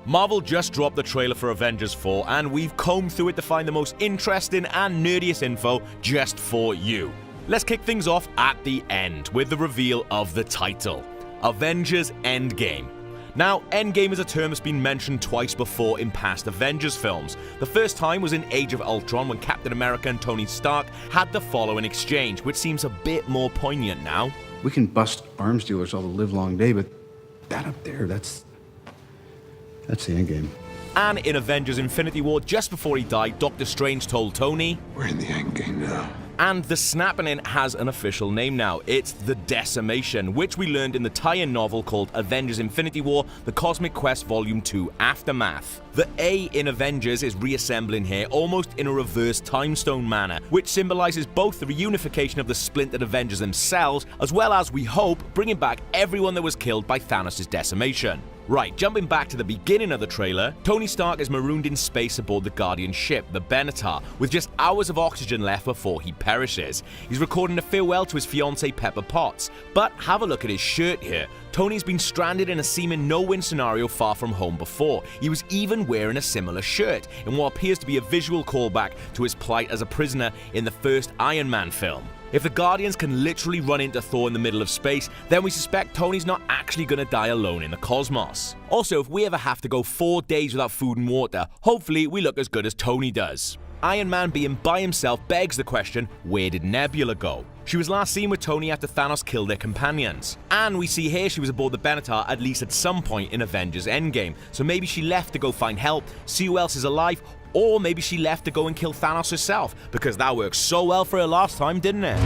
Marvel just dropped the trailer for Avengers 4, and we've combed through it to find the most interesting and nerdiest info just for you. Let's kick things off at the end with the reveal of the title, Avengers Endgame. Now, Endgame is a term that's been mentioned twice before in past Avengers films. The first time was in Age of Ultron when Captain America and Tony Stark had the following exchange, which seems a bit more poignant now. We can bust arms dealers all the livelong day, but that up there, that's the Endgame. And in Avengers Infinity War, just before he died, Doctor Strange told Tony, "We're in the Endgame now." And the snapping in has an official name now. It's the Decimation, which we learned in the tie-in novel called Avengers Infinity War, The Cosmic Quest Volume 2 Aftermath. The A in Avengers is reassembling here almost in a reverse time stone manner, which symbolizes both the reunification of the splintered Avengers themselves, as well as, we hope, bringing back everyone that was killed by Thanos' decimation. Right, jumping back to the beginning of the trailer, Tony Stark is marooned in space aboard the Guardian ship, the Benatar, with just hours of oxygen left before he perishes. He's recording a farewell to his fiancée Pepper Potts, but have a look at his shirt here. Tony's been stranded in a seeming no-win scenario far from home before. He was even wearing a similar shirt, in what appears to be a visual callback to his plight as a prisoner in the first Iron Man film. If the Guardians can literally run into Thor in the middle of space, then we suspect Tony's not actually going to die alone in the cosmos. Also, if we ever have to go 4 days without food and water, hopefully we look as good as Tony does. Iron Man being by himself begs the question, where did Nebula go? She was last seen with Tony after Thanos killed their companions. And we see here she was aboard the Benatar at least at some point in Avengers Endgame, so maybe she left to go find help, see who else is alive, or maybe she left to go and kill Thanos herself, because that worked so well for her last time, didn't it?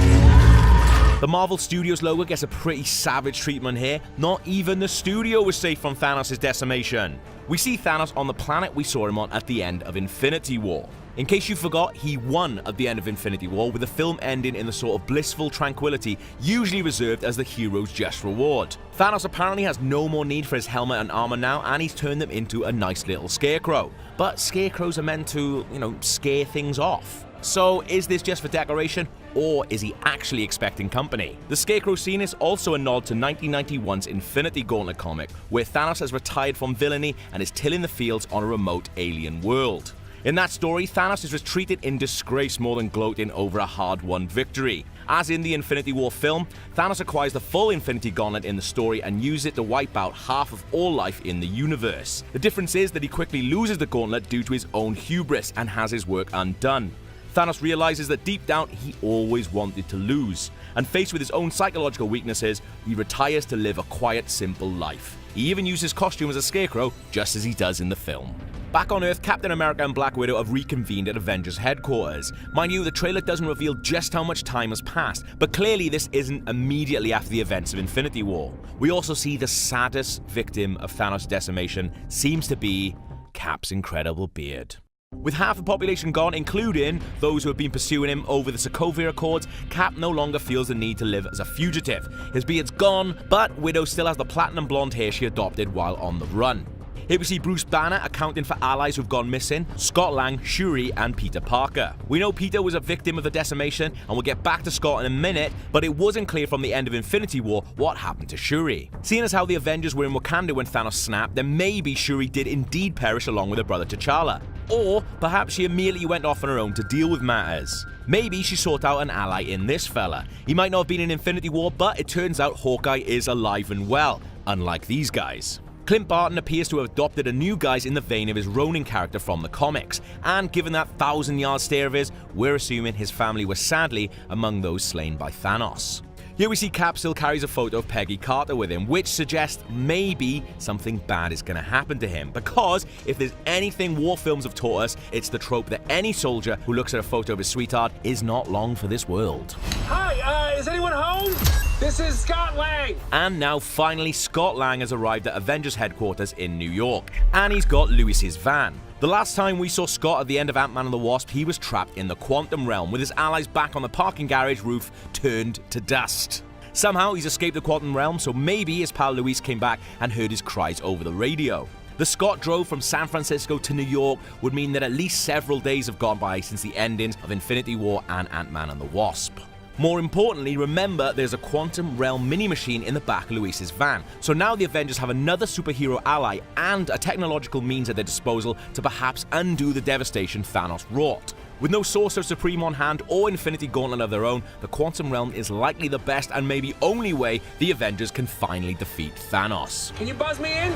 The Marvel Studios logo gets a pretty savage treatment here. Not even the studio was safe from Thanos' decimation. We see Thanos on the planet we saw him on at the end of Infinity War. In case you forgot, he won at the end of Infinity War, with the film ending in the sort of blissful tranquility usually reserved as the hero's just reward. Thanos apparently has no more need for his helmet and armor now, and he's turned them into a nice little scarecrow. But scarecrows are meant to, scare things off. So is this just for decoration, or is he actually expecting company? The Scarecrow scene is also a nod to 1991's Infinity Gauntlet comic, where Thanos has retired from villainy and is tilling the fields on a remote alien world. In that story, Thanos is retreated in disgrace more than gloating over a hard-won victory. As in the Infinity War film, Thanos acquires the full Infinity Gauntlet in the story and uses it to wipe out half of all life in the universe. The difference is that he quickly loses the gauntlet due to his own hubris and has his work undone. Thanos realizes that deep down he always wanted to lose, and faced with his own psychological weaknesses, he retires to live a quiet, simple life. He even uses his costume as a scarecrow, just as he does in the film. Back on Earth, Captain America and Black Widow have reconvened at Avengers headquarters. Mind you, the trailer doesn't reveal just how much time has passed, but clearly this isn't immediately after the events of Infinity War. We also see the saddest victim of Thanos' decimation seems to be Cap's incredible beard. With half the population gone, including those who have been pursuing him over the Sokovia Accords, Cap no longer feels the need to live as a fugitive. His beard's gone, but Widow still has the platinum blonde hair she adopted while on the run. Here we see Bruce Banner accounting for allies who've gone missing, Scott Lang, Shuri, and Peter Parker. We know Peter was a victim of the decimation, and we'll get back to Scott in a minute, but it wasn't clear from the end of Infinity War what happened to Shuri. Seeing as how the Avengers were in Wakanda when Thanos snapped, then maybe Shuri did indeed perish along with her brother T'Challa. Or perhaps she immediately went off on her own to deal with matters. Maybe she sought out an ally in this fella. He might not have been in Infinity War, but it turns out Hawkeye is alive and well, unlike these guys. Clint Barton appears to have adopted a new guise in the vein of his Ronin character from the comics, and given that 1,000-yard stare of his, we're assuming his family was sadly among those slain by Thanos. Here we see Cap still carries a photo of Peggy Carter with him, which suggests maybe something bad is going to happen to him, because if there's anything war films have taught us, it's the trope that any soldier who looks at a photo of his sweetheart is not long for this world. Hi, is anyone home? This is Scott Lang. And now finally Scott Lang has arrived at Avengers headquarters in New York, and he's got Lewis's van. The last time we saw Scott at the end of Ant-Man and the Wasp, he was trapped in the quantum realm, with his allies back on the parking garage roof turned to dust. Somehow he's escaped the quantum realm, so maybe his pal Luis came back and heard his cries over the radio. The Scott drove from San Francisco to New York would mean that at least several days have gone by since the endings of Infinity War and Ant-Man and the Wasp. More importantly, remember there's a quantum realm mini-machine in the back of Luis's van, so now the Avengers have another superhero ally and a technological means at their disposal to perhaps undo the devastation Thanos wrought. With no Sorcerer Supreme on hand or Infinity Gauntlet of their own, the Quantum Realm is likely the best and maybe only way the Avengers can finally defeat Thanos. Can you buzz me in?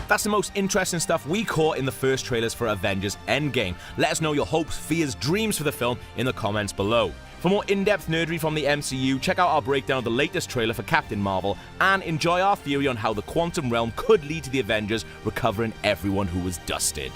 That's the most interesting stuff we caught in the first trailers for Avengers Endgame. Let us know your hopes, fears, dreams for the film in the comments below. For more in-depth nerdery from the MCU, check out our breakdown of the latest trailer for Captain Marvel, and enjoy our theory on how the Quantum Realm could lead to the Avengers recovering everyone who was dusted.